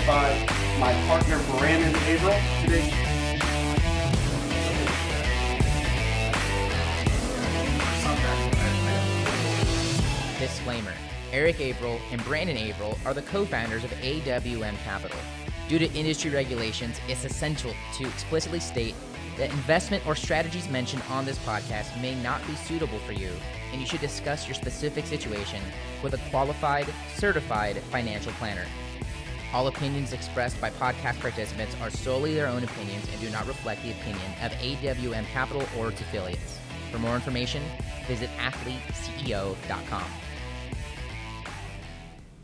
by my partner Brandon Averill. Today, Disclaimer: Eric Averill and Brandon Averill are the co-founders of AWM Capital. Due to industry regulations, it's essential to explicitly state that investment or strategies mentioned on this podcast may not be suitable for you, and you should discuss your specific situation with a qualified, certified financial planner. All opinions expressed by podcast participants are solely their own opinions and do not reflect the opinion of AWM Capital or its affiliates. For more information, visit athleteceo.com.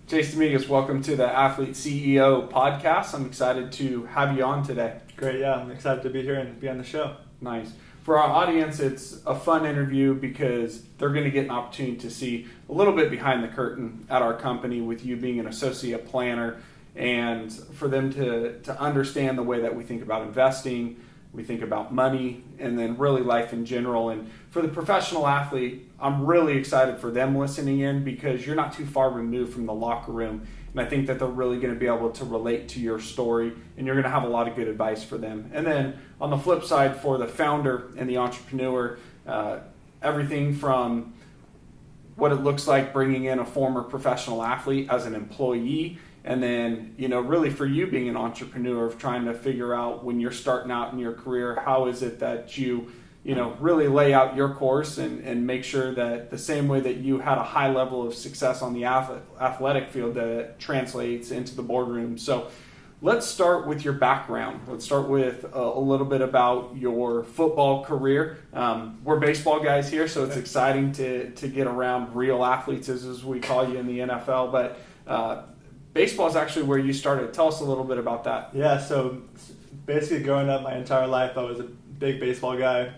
Chase Dominguez, welcome to the Athlete CEO podcast. I'm excited to have you on today. Great, yeah, I'm excited to be here and be on the show. Nice. For our audience, it's a fun interview because they're going to get an opportunity to see a little bit behind the curtain at our company with you being an associate planner, and for them to understand the way that we think about investing, we think about money, and then really life in general. And for the professional athlete, I'm really excited for them listening in because you're not too far removed from the locker room. And I think that they're really going to be able to relate to your story, and you're going to have a lot of good advice for them. And then on the flip side, for the founder and the entrepreneur, everything from what it looks like bringing in a former professional athlete as an employee, and then, really for you being an entrepreneur of trying to figure out when you're starting out in your career, how is it that you really lay out your course and make sure that the same way that you had a high level of success on the athletic field, that it translates into the boardroom. So let's start with your background. Let's start with a little bit about your football career. We're baseball guys here, so it's exciting to get around real athletes, as we call you in the NFL. But baseball is actually where you started. Tell us a little bit about that. Yeah, so basically growing up my entire life, I was a big baseball guy.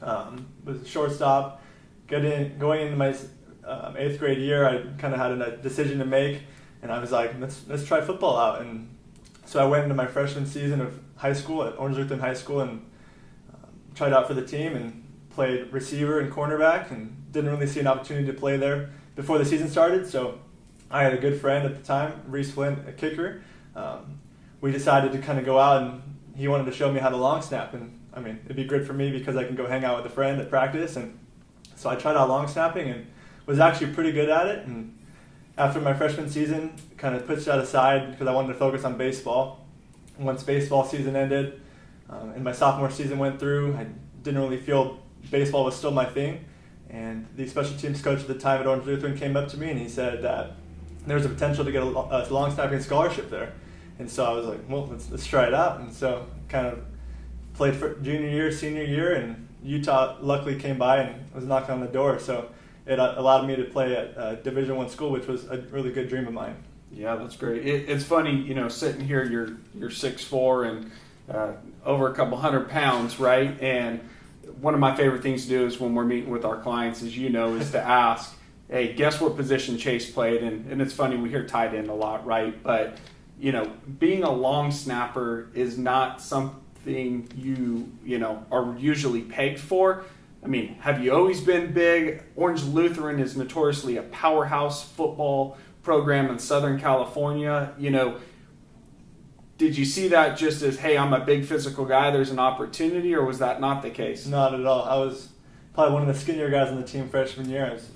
Was a shortstop. Going into my 8th grade year, I kind of had a decision to make, and I was like, let's try football out. And so I went into my freshman season of high school at Orange Lutheran High School and tried out for the team and played receiver and cornerback, and didn't really see an opportunity to play there before the season started. So I had a good friend at the time, Reese Flint, a kicker. We decided to kind of go out, and he wanted to show me how to long snap. And I mean, it'd be good for me because I can go hang out with a friend at practice. And so I tried out long snapping and was actually pretty good at it. And after my freshman season, kind of pushed that aside because I wanted to focus on baseball. And once baseball season ended and my sophomore season went through, I didn't really feel baseball was still my thing. And the special teams coach at the time at Orange Lutheran came up to me and he said that there was a potential to get a long snapping scholarship there. And so I was like, well, let's try it out. And so kind of played for junior year, senior year, and Utah luckily came by and was knocking on the door. So it allowed me to play at Division I school, which was a really good dream of mine. Yeah, that's great. It's funny, sitting here, you're 6'4" and over a couple 100 pounds, right? And one of my favorite things to do is when we're meeting with our clients, as is to ask, hey, guess what position Chase played? And it's funny, we hear tight end a lot, right? But, being a long snapper is not something you are usually pegged for. I mean, have you always been big? Orange Lutheran is notoriously a powerhouse football program in Southern California. Did you see that just as, hey, I'm a big physical guy, there's an opportunity, or was that not the case? Not at all. I was probably one of the skinnier guys on the team freshman year. I was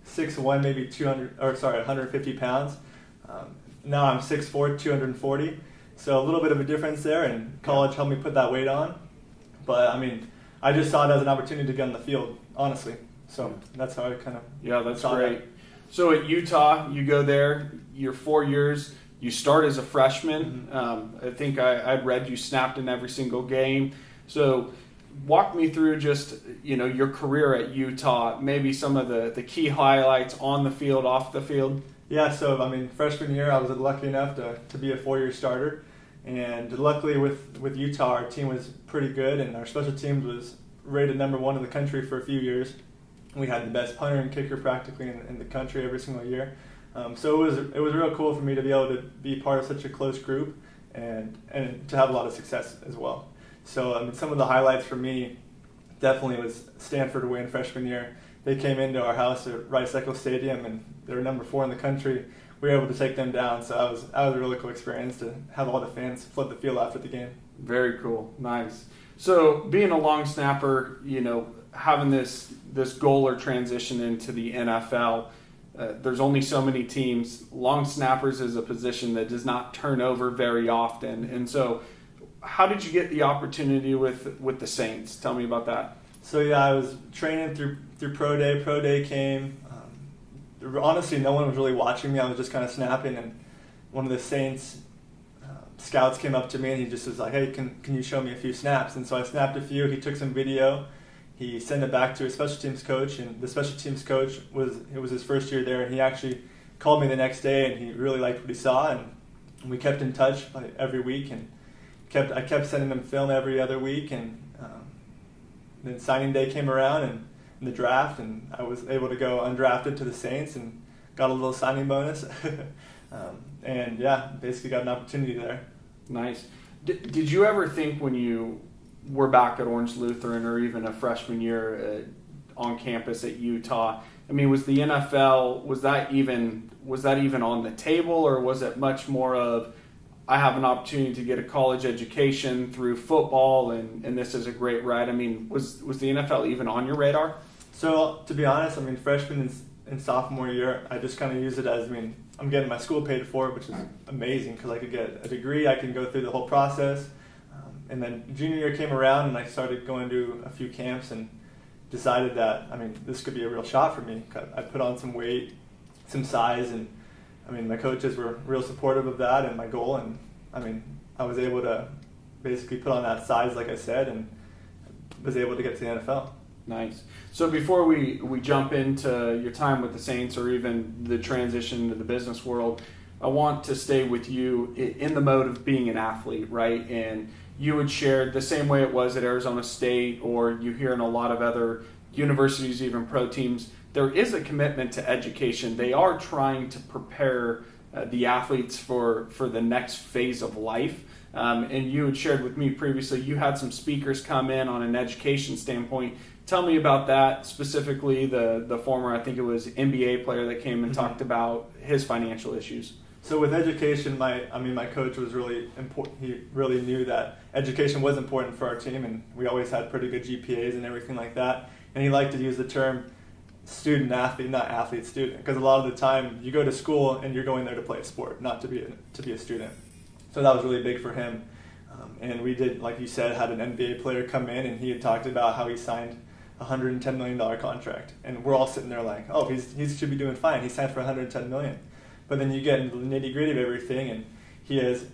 6'1", maybe 150 pounds. Now I'm 6'4", 240. So a little bit of a difference there, and college helped me put that weight on. But, I mean, I just saw it as an opportunity to get on the field, honestly. So that's how I kind of that's great. So at Utah, you go there, you're 4 years, you start as a freshman. Mm-hmm. I think I'd read you snapped in every single game. So walk me through just, your career at Utah, maybe some of the key highlights on the field, off the field. Yeah, so, I mean, freshman year, I was lucky enough to be a 4-year starter. And luckily with Utah, our team was pretty good, and our special teams was rated number 1 in the country for a few years. We had the best punter and kicker practically in the country every single year. So it was real cool for me to be able to be part of such a close group and to have a lot of success as well. So, I mean, some of the highlights for me definitely was Stanford win freshman year. They came into our house at Rice Eccles Stadium, and they were number 4 in the country. we were able to take them down. So that was a really cool experience to have all the fans flood the field after the game. Very cool. Nice. So being a long snapper, having this goal or transition into the NFL, there's only so many teams. Long snappers is a position that does not turn over very often. And so how did you get the opportunity with the Saints? Tell me about that. So yeah, I was training through Pro Day. Pro Day came. Honestly, no one was really watching me. I was just kind of snapping, and one of the Saints scouts came up to me and he just was like, "Hey, can you show me a few snaps?" And so I snapped a few. He took some video. He sent it back to his special teams coach, and the special teams coach was his first year there, and he actually called me the next day, and he really liked what he saw, and we kept in touch every week, and I kept sending him film every other week, and then signing day came around and the draft, and I was able to go undrafted to the Saints and got a little signing bonus. And yeah, basically got an opportunity there. Nice. Did you ever think when you were back at Orange Lutheran or even a freshman year on campus at Utah, I mean, was the NFL, was that even on the table, or was it much more of, I have an opportunity to get a college education through football, and this is a great ride? I mean, was the NFL even on your radar? So to be honest, I mean, freshman and sophomore year, I just kind of use it as, I'm getting my school paid for, which is amazing because I could get a degree, I can go through the whole process. And then junior year came around and I started going to a few camps and decided that, this could be a real shot for me. I put on some weight, some size, and my coaches were real supportive of that and my goal. And I was able to basically put on that size, like I said, and was able to get to the NFL. Nice. So before we jump into your time with the Saints or even the transition into the business world, I want to stay with you in the mode of being an athlete, right? And you had shared the same way it was at Arizona State, or you hear in a lot of other universities, even pro teams, there is a commitment to education. They are trying to prepare the athletes for the next phase of life. And you had shared with me previously, you had some speakers come in on an education standpoint. Tell me about that, specifically the former, I think it was NBA player that came and talked about his financial issues. So with education, my coach was really important. He really knew that education was important for our team, and we always had pretty good GPAs and everything like that. And he liked to use the term student athlete, not athlete student, because a lot of the time you go to school and you're going there to play a sport, not to be a student. So that was really big for him. And we did, like you said, had an NBA player come in, and he had talked about how he signed a $110 million contract, and we're all sitting there like, oh, he should be doing fine. He signed for $110 million. But then you get into the nitty-gritty of everything, and he has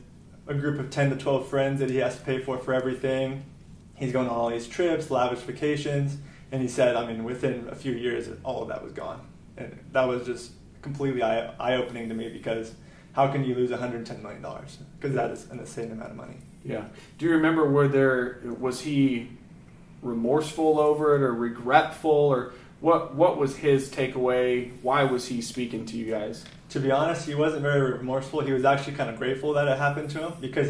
a group of 10 to 12 friends that he has to pay for everything. He's going on all these trips, lavish vacations, and he said, within a few years, all of that was gone. And that was just completely eye-opening to me, because how can you lose $110 million? Because that is an insane amount of money. Yeah. Do you remember was he remorseful over it or regretful, or what was his takeaway? Why was he speaking to you guys? To be honest, he wasn't very remorseful. He was actually kind of grateful that it happened to him, because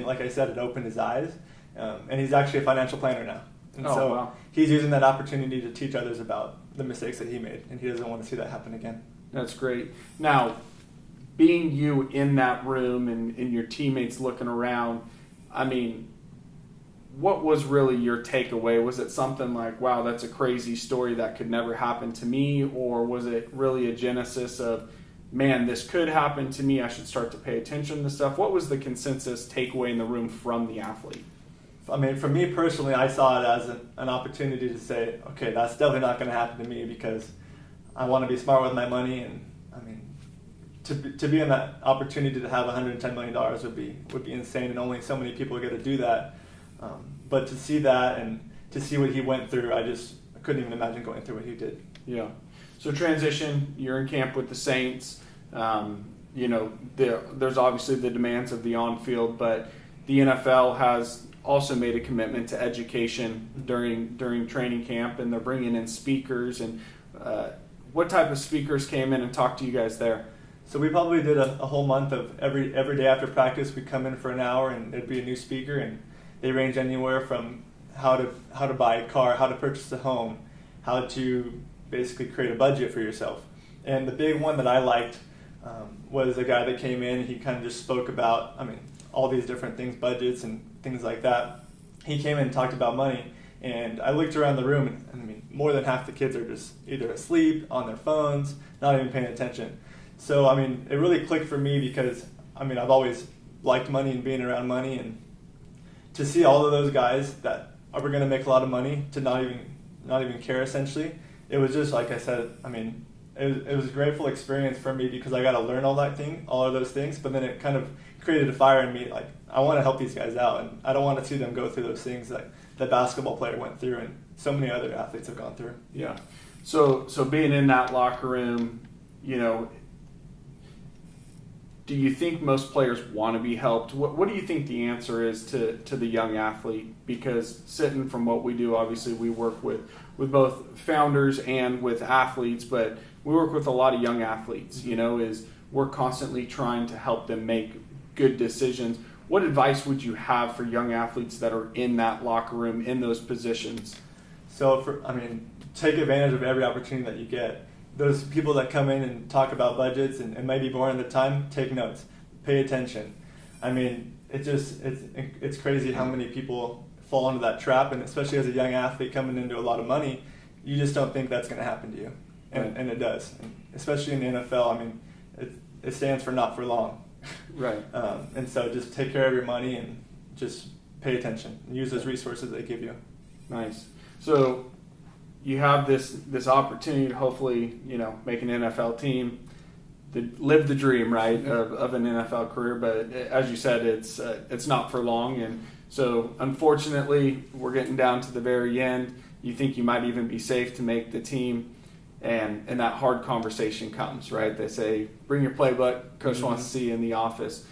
like I said, it opened his eyes. And he's actually a financial planner now. And wow. He's using that opportunity to teach others about the mistakes that he made, and he doesn't want to see that happen again. That's great. Now, being you in that room and your teammates looking around, what was really your takeaway? Was it something like, wow, that's a crazy story that could never happen to me? Or was it really a genesis of, man, this could happen to me, I should start to pay attention to stuff? What was the consensus takeaway in the room from the athlete? For me personally, I saw it as an opportunity to say, okay, that's definitely not going to happen to me, because I want to be smart with my money, and to be in that opportunity to have $110 million would be insane, and only so many people get to do that. But to see that and to see what he went through, I couldn't even imagine going through what he did. Yeah. So transition, you're in camp with the Saints. There's obviously the demands of the on-field, but the NFL has also made a commitment to education during training camp, and they're bringing in speakers. And what type of speakers came in and talked to you guys there? So we probably did a whole month of every day after practice, we'd come in for an hour, and there'd be a new speaker, and they range anywhere from how to buy a car, how to purchase a home, how to basically create a budget for yourself. And the big one that I liked was a guy that came in. He kind of just spoke about, all these different things, budgets and things like that. He came in and talked about money, and I looked around the room, and more than half the kids are just either asleep, on their phones, not even paying attention. So, it really clicked for me because, I've always liked money and being around money, and to see all of those guys that are going to make a lot of money to not even care, essentially, it was just, like I said, it was a grateful experience for me because I got to learn all of those things, but then it kind of created a fire in me, like, I want to help these guys out, and I don't want to see them go through those things that the basketball player went through and so many other athletes have gone through. Yeah. So being in that locker room, do you think most players want to be helped? What do you think the answer is to the young athlete? Because sitting from what we do, obviously we work with both founders and with athletes, but we work with a lot of young athletes, is we're constantly trying to help them make good decisions. What advice would you have for young athletes that are in that locker room, in those positions? So, take advantage of every opportunity that you get. Those people that come in and talk about budgets and might be boring at the time, take notes, pay attention. It's crazy how many people fall into that trap, and especially as a young athlete coming into a lot of money, you just don't think that's going to happen to you, and it does. And especially in the NFL, it stands for not for long. Right. And so just take care of your money and just pay attention and use those resources they give you. Nice. So you have this opportunity to hopefully, make an NFL team, live the dream, right, of an NFL career. But as you said, it's not for long. And so unfortunately, we're getting down to the very end. You think you might even be safe to make the team. And that hard conversation comes, right? They say, bring your playbook, coach wants to see you in the office.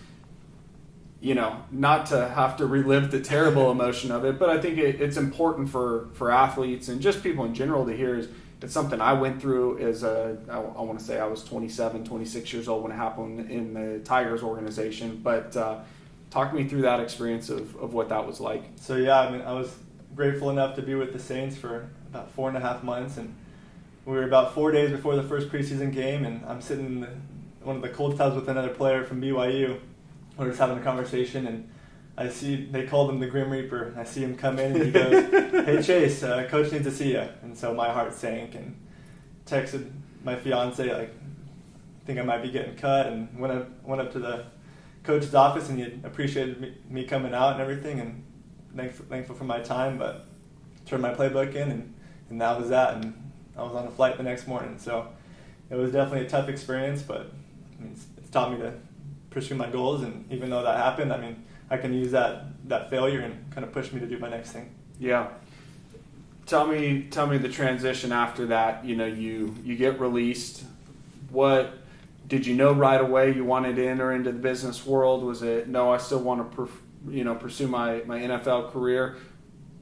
Not to have to relive the terrible emotion of it, but I think it's important for athletes and just people in general to hear. It's something I went through as I want to say I was 27, 26 years old when it happened in the Tigers organization. But talk me through that experience of what that was like. So, yeah, I was grateful enough to be with the Saints for about 4.5 months, and we were about 4 days before the first preseason game, and I'm sitting in one of the cold tubs with another player from BYU. We're just having a conversation, and I see they called him the Grim Reaper. I see him come in, and he goes, "Hey Chase, coach needs to see you." And so my heart sank, and texted my fiance, like, I think I might be getting cut, and went up to the coach's office, and he appreciated me coming out and everything, and thankful for my time, but turned my playbook in, and that was that. And I was on a flight the next morning, so it was definitely a tough experience, but it's taught me to pursue my goals, and even though that happened, I can use that failure and kind of push me to do my next thing. Yeah. Tell me the transition after that. You get released. What did you know right away you wanted to enter into the business world? Was it, no, I still want to pursue my NFL career?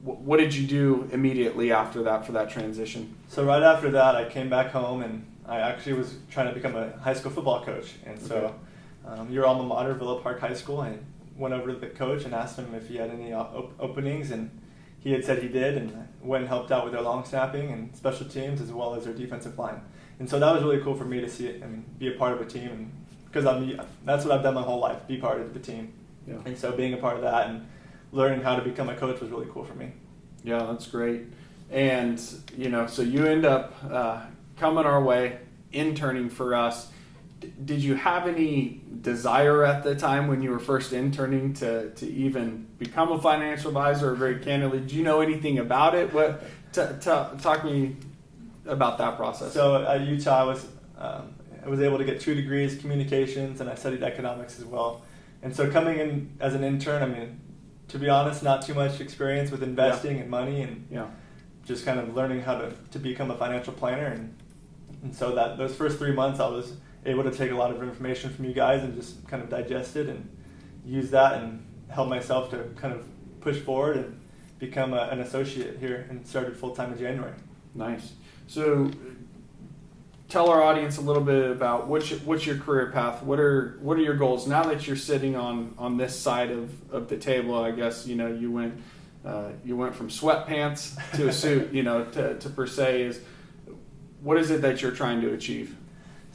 What did you do immediately after that for that transition? So right after that, I came back home, and I actually was trying to become a high school football coach. And so your alma mater, Villa Park High School, I went over to the coach and asked him if he had any openings, and he had said he did, and I went and helped out with their long snapping and special teams as well as their defensive line. And so that was really cool for me to see it and be a part of a team, and because that's what I've done my whole life, be part of the team. Yeah. And so being a part of that and learning how to become a coach was really cool for me. Yeah, that's great. And, so you end up coming our way, interning for us. Did you have any desire at the time when you were first interning to even become a financial advisor, or very candidly, do you know anything about it? Talk me about that process. So at Utah, I was able to get 2 degrees, communications, and I studied economics as well. And so coming in as an intern, to be honest, not too much experience with investing and money, and just kind of learning how to become a financial planner. And so those first 3 months, I was able to take a lot of information from you guys and just kind of digest it and use that and help myself to kind of push forward and become an associate here, and started full-time in January. Nice. So tell our audience a little bit about what's your career path. What are your goals now that you're sitting on this side of the table? I guess you went from sweatpants to a suit, to per se. What is it that you're trying to achieve?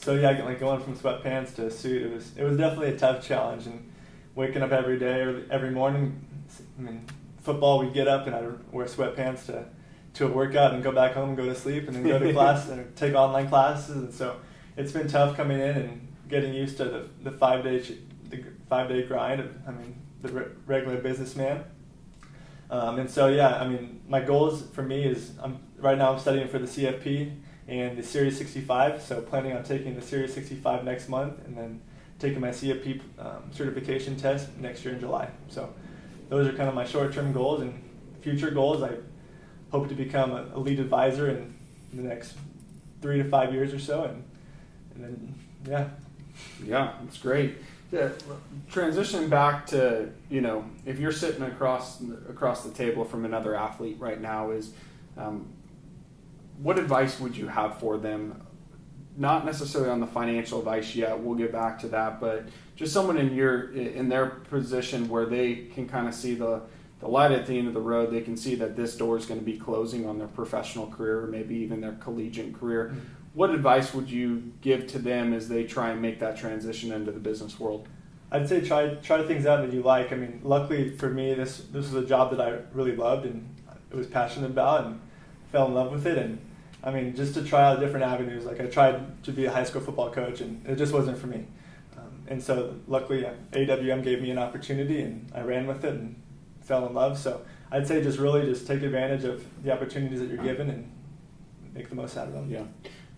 So yeah, like going from sweatpants to a suit, it was definitely a tough challenge. And waking up every day or every morning, I mean, football, we'd get up and I'd wear sweatpants to a workout and go back home and go to sleep and then go to class and take online classes. And so it's been tough coming in and getting used to the 5-day grind of, the regular businessman. And so, yeah, I mean, my goals for me is right now I'm studying for the CFP and the Series 65, so planning on taking the Series 65 next month and then taking my CFP certification test next year in July. So those are kind of my short-term goals, and future goals, I hope to become a lead advisor in the next 3 to 5 years or so, and then, yeah. Yeah, that's great. Yeah, transition back to, if you're sitting across the table from another athlete right now, is what advice would you have for them? Not necessarily on the financial advice yet, we'll get back to that, but just someone in their position where they can kind of see the light at the end of the road. They can see that this door is going to be closing on their professional career, or maybe even their collegiate career. Mm-hmm. What advice would you give to them as they try and make that transition into the business world? I'd say try things out that you like. I mean, luckily for me, this was a job that I really loved and I was passionate about and fell in love with it. And I mean, just to try out different avenues. Like I tried to be a high school football coach and it just wasn't for me. And so luckily AWM gave me an opportunity and I ran with it and fell in love. So I'd say just take advantage of the opportunities that you're given and make the most out of them. Yeah.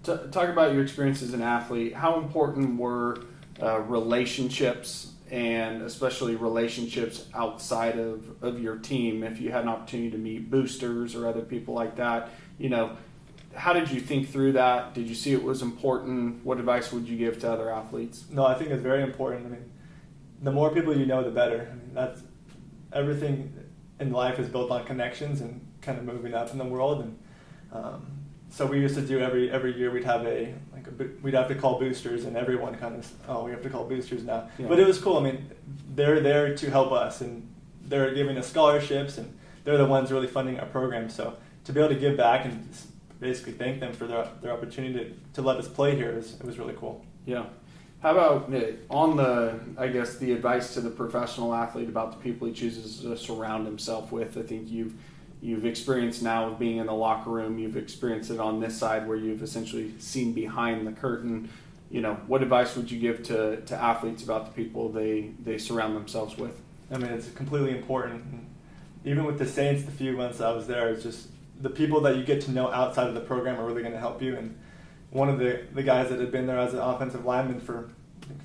Talk about your experience as an athlete. How important were relationships, and especially relationships outside of your team? If you had an opportunity to meet boosters or other people like that, how did you think through that? Did you see it was important? What advice would you give to other athletes? No, I think it's very important. I mean, the more people you know, the better. I mean, that's everything in life is built on connections and kind of moving up in the world. And so we used to do every year we'd have we'd have to call boosters, and everyone kind of we have to call boosters now. Yeah. But it was cool. I mean, they're there to help us, and they're giving us scholarships, and they're the ones really funding our program. So to be able to give back and basically thank them for their opportunity to let us play here, it was really cool. Yeah. How about on the advice to the professional athlete about the people he chooses to surround himself with? I think you've experienced now of being in the locker room. You've experienced it on this side where you've essentially seen behind the curtain. What advice would you give to athletes about the people they surround themselves with? I mean, it's completely important. Even with the Saints, the few months I was there, it's just the people that you get to know outside of the program are really going to help you. And one of the guys that had been there as an offensive lineman for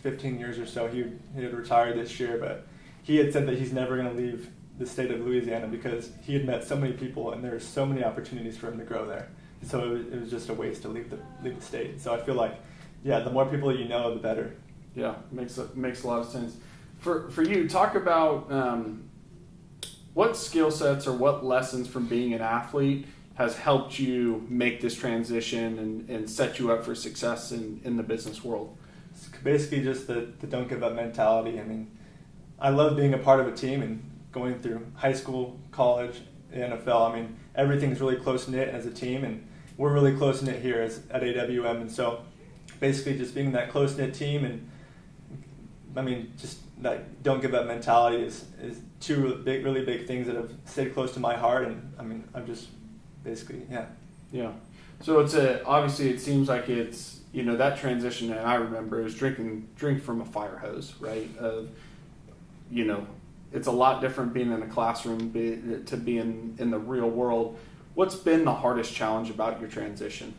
15 years or so, he had retired this year, but he had said that he's never going to leave the state of Louisiana because he had met so many people and there's so many opportunities for him to grow there. So it was just a waste to leave the state. So I feel like, the more people you know, the better. Yeah, makes a lot of sense. For you, talk about what skill sets or what lessons from being an athlete has helped you make this transition and set you up for success in the business world? It's basically just the don't give up mentality. I mean, I love being a part of a team and going through high school, college, NFL. I mean, everything's really close-knit as a team, and we're really close-knit here at AWM. And so basically just being that close-knit team, and I mean, just that don't give up mentality is two really big things that have stayed close to my heart. And I mean, I'm just basically, Yeah. So obviously it seems like it's, that transition that I remember is drink from a fire hose, right? It's a lot different being in a classroom to being in the real world. What's been the hardest challenge about your transition?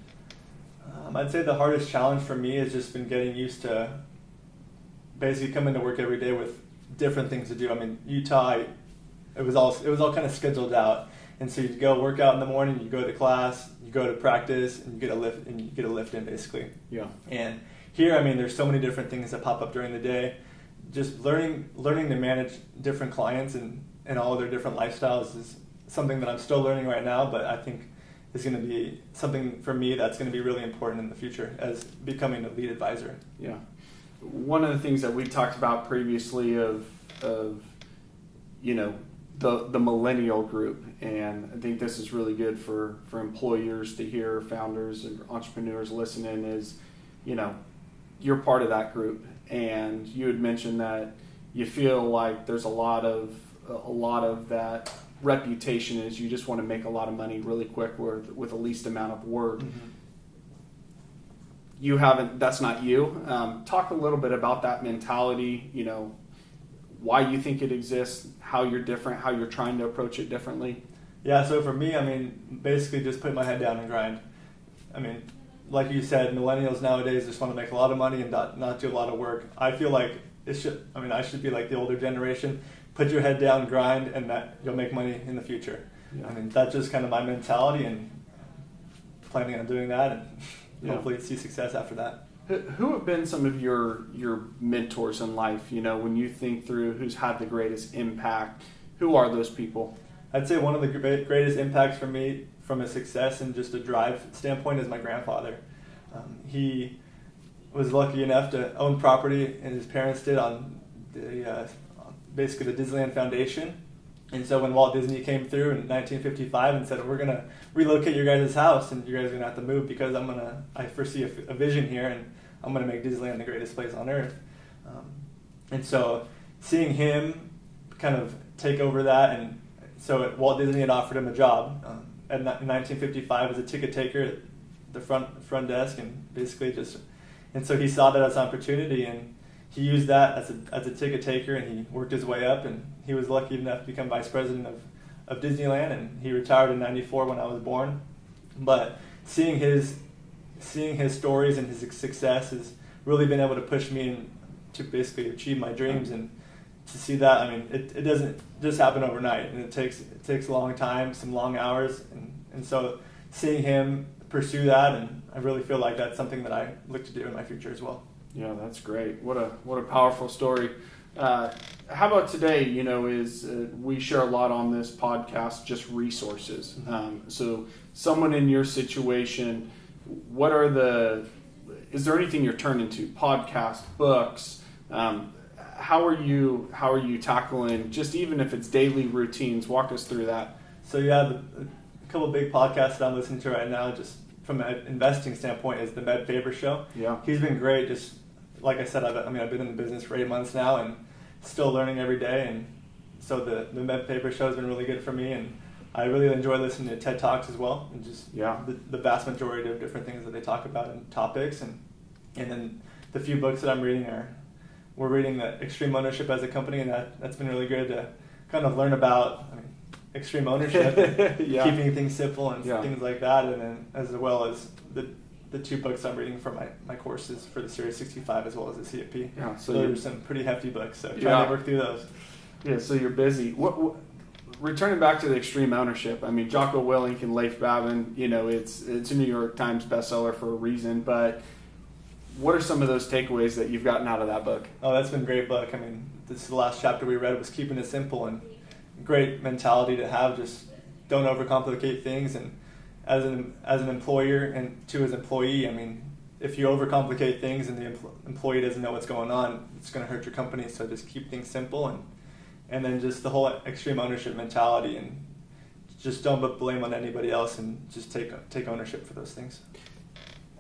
I'd say the hardest challenge for me has just been getting used to basically coming to work every day with different things to do. I mean, Utah, it was all kind of scheduled out, and so you go work out in the morning, you go to class, you go to practice, and you get a lift in basically. Yeah. And here, I mean, there's so many different things that pop up during the day. Just learning to manage different clients and all of their different lifestyles is something that I'm still learning right now, but I think is going to be something for me that's going to be really important in the future as becoming a lead advisor. Yeah. One of the things that we've talked about previously of the millennial group, and I think this is really good for employers to hear, founders and entrepreneurs listening, is you're part of that group, and you had mentioned that you feel like there's a lot of that reputation is you just want to make a lot of money really quick with the least amount of work. Mm-hmm. You haven't, that's not you. Talk a little bit about that mentality, why you think it exists, how you're different, how you're trying to approach it differently. Yeah, so for me, basically just put my head down and grind. Like you said, millennials nowadays just want to make a lot of money and not do a lot of work. I feel like I should be like the older generation. Put your head down, grind, and that you'll make money in the future. Yeah. That's just kind of my mentality, and planning on doing that, and Yeah. hopefully see success after that. Who have been some of your mentors in life? When you think through who's had the greatest impact, who are those people? I'd say one of the greatest impacts for me from a success and just a drive standpoint is my grandfather. He was lucky enough to own property, and his parents did, on basically the Disneyland Foundation. And so when Walt Disney came through in 1955 and said, we're going to relocate your guys' house and you guys are going to have to move because I foresee a vision here and I'm going to make Disneyland the greatest place on earth. And so seeing him kind of take over that, and so Walt Disney had offered him a job in 1955 as a ticket taker at the front desk, and basically and so he saw that as an opportunity, and he used that as a ticket taker, and he worked his way up, and he was lucky enough to become vice president of Disneyland, and he retired in '94 when I was born. But seeing his stories and his success has really been able to push me to basically achieve my dreams, and to see that, it doesn't just happen overnight, and it takes a long time, some long hours, and so seeing him pursue that, and I really feel like that's something that I look to do in my future as well. Yeah, that's great. What a powerful story. How about today? We share a lot on this podcast, just resources. Mm-hmm. So someone in your situation, is there anything you're turning to? Podcasts, books? How are you tackling, just even if it's daily routines? Walk us through that. So a couple of big podcasts that I'm listening to right now, just from an investing standpoint, is the Med Faber Show. Yeah, he's been great. Just like I said, I've been in the business for 8 months now, and still learning every day. And so the Med Faber Show has been really good for me, and I really enjoy listening to TED Talks as well, and just the vast majority of different things that they talk about and topics. And then the few books that I'm reading we're reading the Extreme Ownership as a Company, and that's been really good to kind of learn about extreme ownership, and keeping things simple and things like that, and then as well as the 2 books I'm reading for my courses for the Series 65 as well as the CFP. Yeah, so there's some pretty hefty books, so trying to work through those. Yeah, so you're busy. Returning back to the extreme ownership, Jocko Willink and Leif Babin, it's a New York Times bestseller for a reason, but what are some of those takeaways that you've gotten out of that book? Oh, that's been a great book. This is the last chapter we read, was keeping it simple, and great mentality to have. Just don't overcomplicate things. And as an employer and to his employee, if you overcomplicate things and the employee doesn't know what's going on, it's going to hurt your company. So just keep things simple, and then just the whole extreme ownership mentality, and just don't put blame on anybody else, and just take ownership for those things.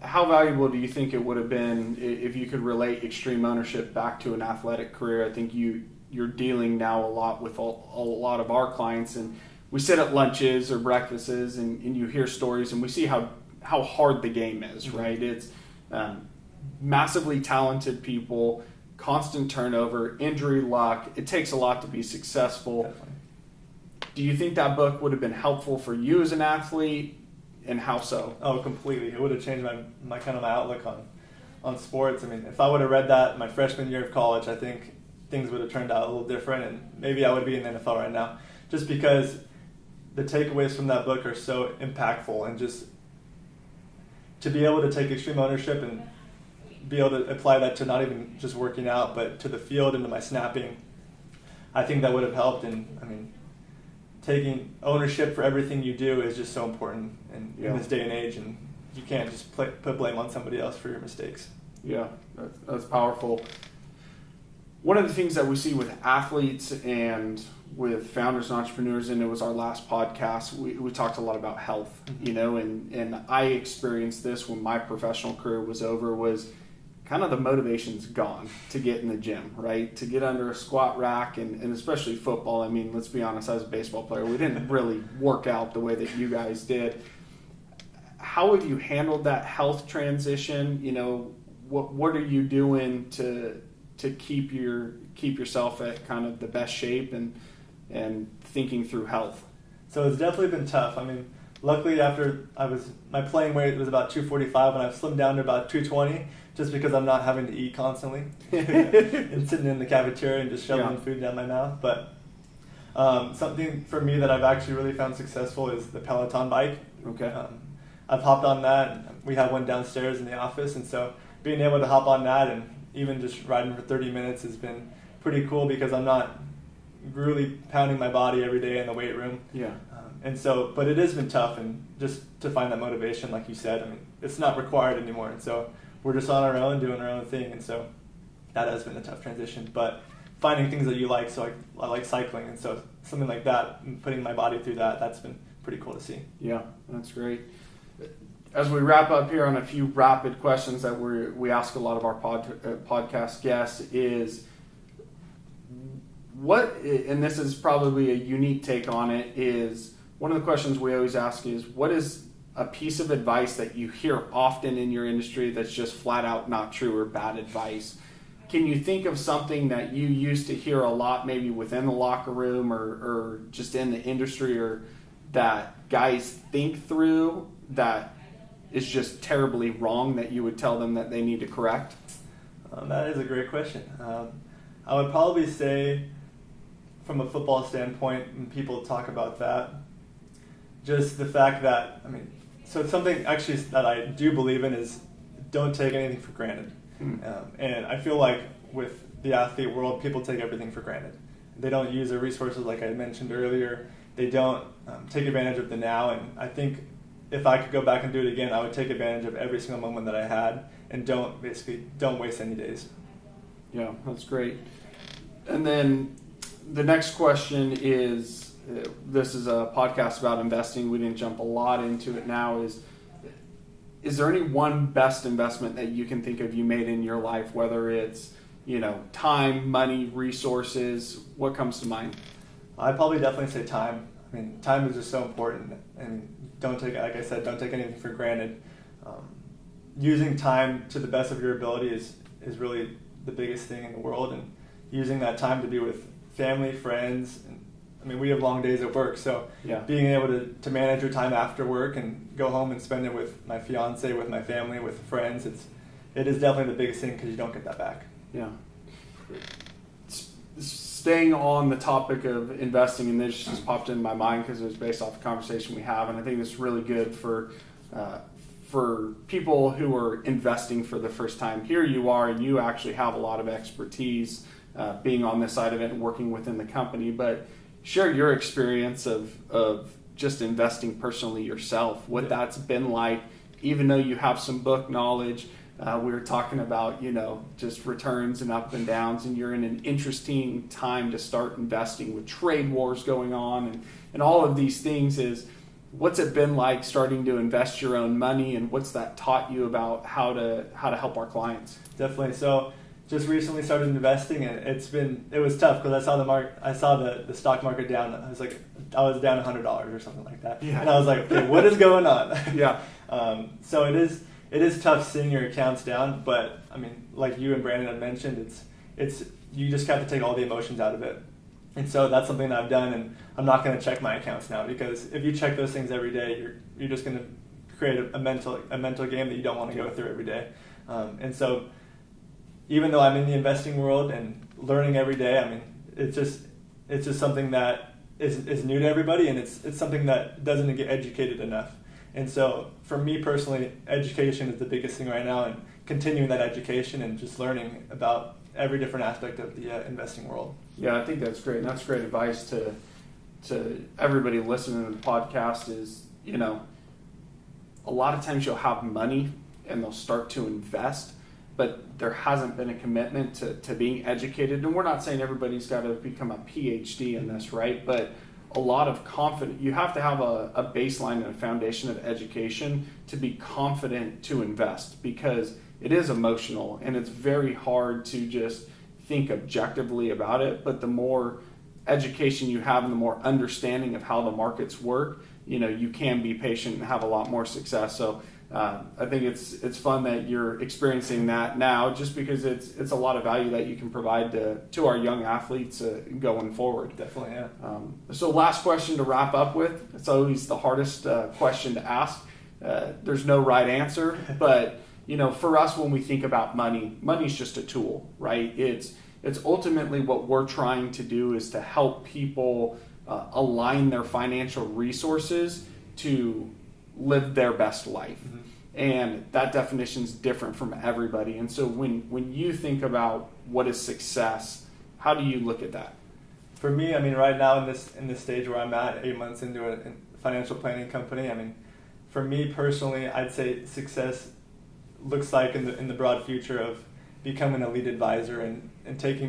How valuable do you think it would have been if you could relate extreme ownership back to an athletic career? I think you're dealing now a lot with a lot of our clients, and we sit at lunches or breakfasts, and you hear stories, and we see how hard the game is, right? It's massively talented people, constant turnover, injury luck. It takes a lot to be successful. Definitely. Do you think that book would have been helpful for you as an athlete, and how so? Oh, completely. It would have changed my kind of my outlook on sports. If I would have read that my freshman year of college, I think things would have turned out a little different, and maybe I would be in the NFL right now, just because the takeaways from that book are so impactful, and just to be able to take extreme ownership and be able to apply that to not even just working out, but to the field and to my snapping, I think that would have helped. And taking ownership for everything you do is just so important in this day and age, and you can't just put blame on somebody else for your mistakes. Yeah, that's powerful. One of the things that we see with athletes and with founders and entrepreneurs, and it was our last podcast, we talked a lot about health, and I experienced this when my professional career was over, was kind of the motivation's gone to get in the gym, right? To get under a squat rack, and especially football. I mean, let's be honest, as a baseball player, we didn't really work out the way that you guys did. How have you handled that health transition? You know, what are you doing to keep yourself at kind of the best shape and thinking through health? So it's definitely been tough. I mean, luckily after my playing weight was about 245, and I've slimmed down to about 220 just because I'm not having to eat constantly and sitting in the cafeteria and just shoveling food down my mouth. But something for me that I've actually really found successful is the Peloton bike. Okay. I've hopped on that. We have one downstairs in the office, and so being able to hop on that and even just riding for 30 minutes has been pretty cool because I'm not really pounding my body every day in the weight room. Yeah. But it has been tough, and just to find that motivation, like you said, I mean, it's not required anymore, and so we're just on our own, doing our own thing, and so that has been a tough transition. But finding things that you like, so I like cycling, and so something like that, and putting my body through that's been pretty cool to see. Yeah, that's great. As we wrap up here on a few rapid questions that we ask a lot of our podcast guests is, and this is probably a unique take on it, is one of the questions we always ask is, what is a piece of advice that you hear often in your industry that's just flat out not true or bad advice? Can you think of something that you used to hear a lot, maybe within the locker room or just in the industry, or that guys think through that is just terribly wrong that you would tell them that they need to correct? That is a great question. I would probably say, from a football standpoint, when people talk about that, just the fact that, I mean, so it's something actually that I do believe in is don't take anything for granted. And I feel like with the athlete world, people take everything for granted. They don't use their resources like I mentioned earlier. They don't take advantage of the now, and I think if I could go back and do it again, I would take advantage of every single moment that I had and don't waste any days. Yeah, that's great. And then the next question is, this is a podcast about investing. We didn't jump a lot into it now. Is there any one best investment that you can think of you made in your life, whether it's, time, money, resources? What comes to mind? I'd probably definitely say time. I mean, time is just so important. And don't take anything for granted. Using time to the best of your ability is really the biggest thing in the world, and using that time to be with family, friends, and I mean, we have long days at work, so being able to manage your time after work and go home and spend it with my fiance, with my family, with friends, it is definitely the biggest thing because you don't get that back. Yeah. Staying on the topic of investing, and this just popped into my mind because it was based off a conversation we have, and I think it's really good for people who are investing for the first time. Here you are, and you actually have a lot of expertise being on this side of it and working within the company, but share your experience of just investing personally yourself, what that's been like, even though you have some book knowledge. We were talking about, just returns and up and downs, and you're in an interesting time to start investing with trade wars going on and all of these things. What's it been like starting to invest your own money, and what's that taught you about how to help our clients? Definitely. So just recently started investing, and it was tough because I saw the stock market down. I was down $100 or something like that. Yeah. And I was like, okay, what is going on? Yeah. So it is tough seeing your accounts down, but I mean, like you and Brandon have mentioned, it's you just have to take all the emotions out of it. And so that's something that I've done, and I'm not going to check my accounts now, because if you check those things every day, you're just going to create a mental game that you don't want to go through every day. And so even though I'm in the investing world and learning every day, I mean, it's just something that is new to everybody, and it's something that doesn't get educated enough. And so for me personally, education is the biggest thing right now, and continuing that education and just learning about every different aspect of the investing world. Yeah, I think that's great. And that's great advice to everybody listening to the podcast is, a lot of times you'll have money and they'll start to invest, but there hasn't been a commitment to being educated. And we're not saying everybody's got to become a PhD in this, right? But a lot of confidence. You have to have a baseline and a foundation of education to be confident to invest, because it is emotional and it's very hard to just think objectively about it. But the more education you have and the more understanding of how the markets work, you can be patient and have a lot more success. So I think it's fun that you're experiencing that now, just because it's a lot of value that you can provide to our young athletes going forward. Definitely, yeah. So last question to wrap up with. It's always the hardest question to ask. There's no right answer, but for us, when we think about money's just a tool, right? It's ultimately what we're trying to do is to help people align their financial resources to live their best life. Mm-hmm. And that definition is different from everybody. And so when you think about what is success, how do you look at that? For me, right now in this stage where I'm at, 8 months into a financial planning company, for me personally, I'd say success looks like in the broad future of becoming a lead advisor and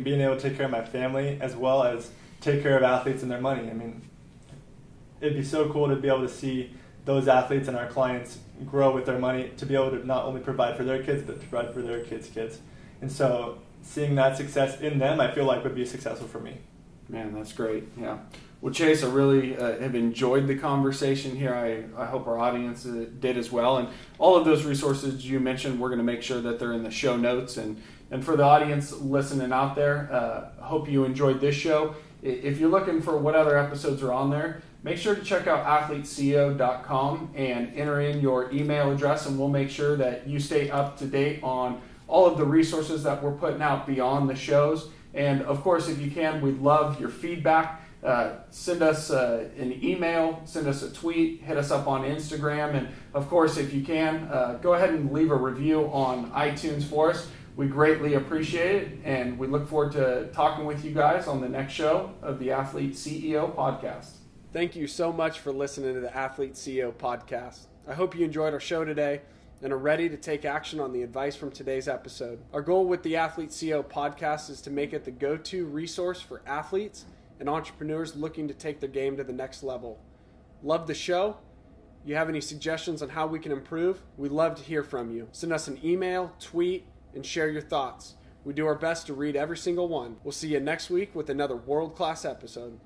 being able to take care of my family as well as take care of athletes and their money. It'd be so cool to be able to see those athletes and our clients grow with their money, to be able to not only provide for their kids, but to provide for their kids' kids. And so seeing that success in them, I feel like would be successful for me. Man, that's great. Yeah. Well, Chase, I really have enjoyed the conversation here. I hope our audience did as well. And all of those resources you mentioned, we're going to make sure that they're in the show notes. And for the audience listening out there, hope you enjoyed this show. If you're looking for what other episodes are on there, make sure to check out athleteceo.com and enter in your email address, and we'll make sure that you stay up to date on all of the resources that we're putting out beyond the shows. And of course, if you can, we'd love your feedback. Send us an email, send us a tweet, hit us up on Instagram, and of course, if you can, go ahead and leave a review on iTunes for us. We greatly appreciate it, and we look forward to talking with you guys on the next show of the Athlete CEO Podcast. Thank you so much for listening to the Athlete CEO Podcast. I hope you enjoyed our show today and are ready to take action on the advice from today's episode. Our goal with the Athlete CEO Podcast is to make it the go-to resource for athletes and entrepreneurs looking to take their game to the next level. Love the show? You have any suggestions on how we can improve? We'd love to hear from you. Send us an email, tweet, and share your thoughts. We do our best to read every single one. We'll see you next week with another world-class episode.